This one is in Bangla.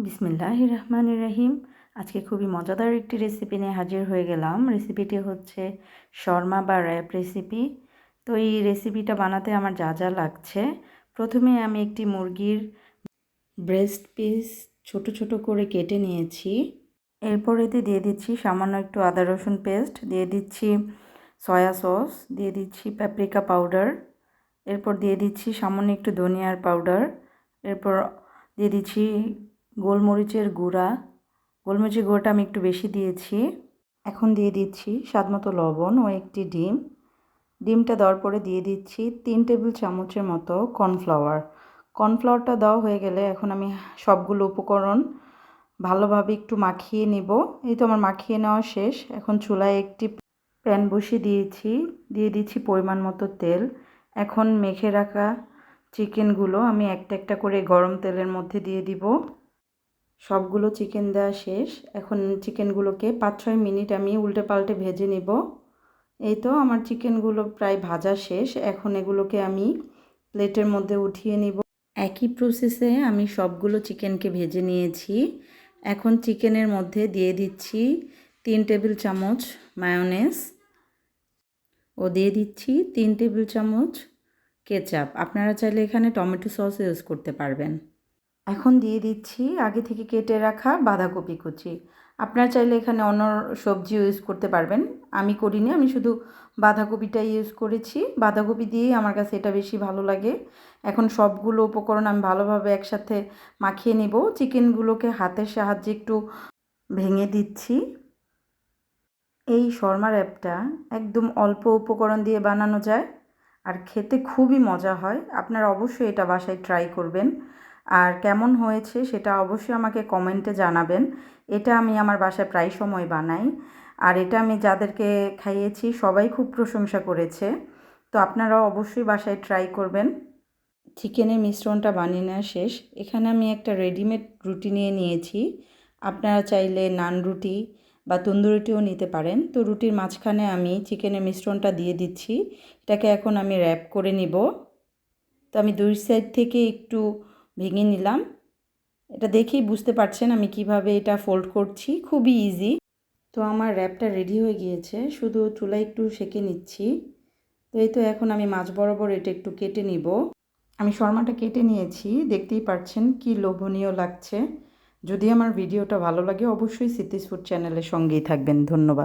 বিসমিল্লাহির রহমানির রহিম। আজকে খুবই মজাদার একটি রেসিপি নিয়ে হাজির হয়ে গেলাম। রেসিপিটি হচ্ছে শর্মা বা র্যাপ রেসিপি। তো এই রেসিপিটা বানাতে আমার যা যা লাগছে, প্রথমে আমি একটি মুরগির ব্রেস্ট পিস ছোট ছোট করে কেটে নিয়েছি। এরপর এতে দিয়ে দিচ্ছি সামান্য একটু আদা রসুন পেস্ট, দিয়ে দিচ্ছি সয়া সস, দিয়ে দিচ্ছি প্যাপ্রিকা পাউডার, এরপর দিয়ে দিচ্ছি সামান্য একটু ধনিয়ার পাউডার, এরপর দিয়ে দিচ্ছি গোলমরিচের গুঁড়া। গোলমরিচের গুঁড়োটা আমি একটু বেশি দিয়েছি। এখন দিয়ে দিচ্ছি স্বাদমতো লবণ ও একটি ডিম। ডিমটা দেওয়ার পরে দিয়ে দিচ্ছি 3 টেবিল চামচের মতো কর্নফ্লাওয়ার। কর্নফ্লাওয়ারটা দেওয়া হয়ে গেলে এখন আমি সবগুলো উপকরণ ভালোভাবে একটু মাখিয়ে নিব। এই তো আমার মাখিয়ে নেওয়া শেষ। এখন চুলায় একটি প্যান বসিয়ে দিয়ে দিচ্ছি পরিমাণ মতো তেল। এখন মেখে রাখা চিকেনগুলো আমি একটা একটা করে গরম তেলের মধ্যে দিয়ে দিব। সবগুলো চিকেন দেওয়া শেষ। এখন চিকেনগুলোকে 5-6 মিনিট আমি উল্টে পাল্টে ভেজে নেব। এই তো আমার চিকেনগুলো প্রায় ভাজা শেষ। এখন এগুলোকে আমি প্লেটের মধ্যে উঠিয়ে নিব। একই প্রসেসে আমি সবগুলো চিকেনকে ভেজে নিয়েছি। এখন চিকেনের মধ্যে দিয়ে দিচ্ছি 3 টেবিল চামচ মায়োনেজ ও দিয়ে দিচ্ছি 3 টেবিল চামচ কেচাপ। আপনারা চাইলে এখানে টমেটো সস ইউজ করতে পারবেন। এখন দিয়ে দিচ্ছি আগে থেকে কেটে রাখা বাঁধাকপি কুচি। আপনারা চাইলে এখানে অন্য সবজি ইউজ করতে পারবেন, আমি করিনি, আমি শুধু বাঁধাকপিটাই ইউজ করেছি। বাঁধাকপি দিয়েই আমার কাছে এটা বেশি ভালো লাগে। এখন সবগুলো উপকরণ আমি ভালোভাবে একসাথে মাখিয়ে নিব। চিকেনগুলোকে হাতের সাহায্যে একটু ভেঙে দিচ্ছি। এই শর্মা র্যাপটা একদম অল্প উপকরণ দিয়ে বানানো যায় আর খেতে খুবই মজা হয়। আপনারা অবশ্যই এটা বাসায় ট্রাই করবেন। আর কেমন হয়েছে সেটা অবশ্যই আমাকে কমেন্টে জানাবেন। এটা আমি আমার বাসায় প্রায় সময় বানাই আর এটা আমি যাদেরকে খাইয়েছি সবাই খুব প্রশংসা করেছে। তো আপনারাও অবশ্যই বাসায় ট্রাই করবেন। চিকেনের মিশ্রণটা বানিয়ে নেওয়া শেষ। এখানে আমি একটা রেডিমেড রুটি নিয়েছি। আপনারা চাইলে নান রুটি বা তন্দুরি রুটিও নিতে পারেন। তো রুটির মাঝখানে আমি চিকেনের মিশ্রণটা দিয়ে দিচ্ছি। এটাকে এখন আমি র্যাপ করে নিব। তো আমি দুই সাইড থেকে একটু ভেঙে নিলাম। এটা দেখেই বুঝতে পারছেন আমি কিভাবে এটা ফোল্ড করছি, খুবই ইজি। তো আমার র্যাপটা রেডি হয়ে গিয়েছে, শুধু চুলায় একটু সেঁকে নিচ্ছি। তো এই তো এখন আমি মাঝ বরাবর এটা একটু কেটে নিব। আমি শর্মাটা কেটে নিয়েছি, দেখতেই পাচ্ছেন কি লোভনীয় লাগছে। যদি আমার ভিডিওটা ভালো লাগে অবশ্যই সিদ্দিস ফুড চ্যানেলের সঙ্গেই থাকবেন। ধন্যবাদ।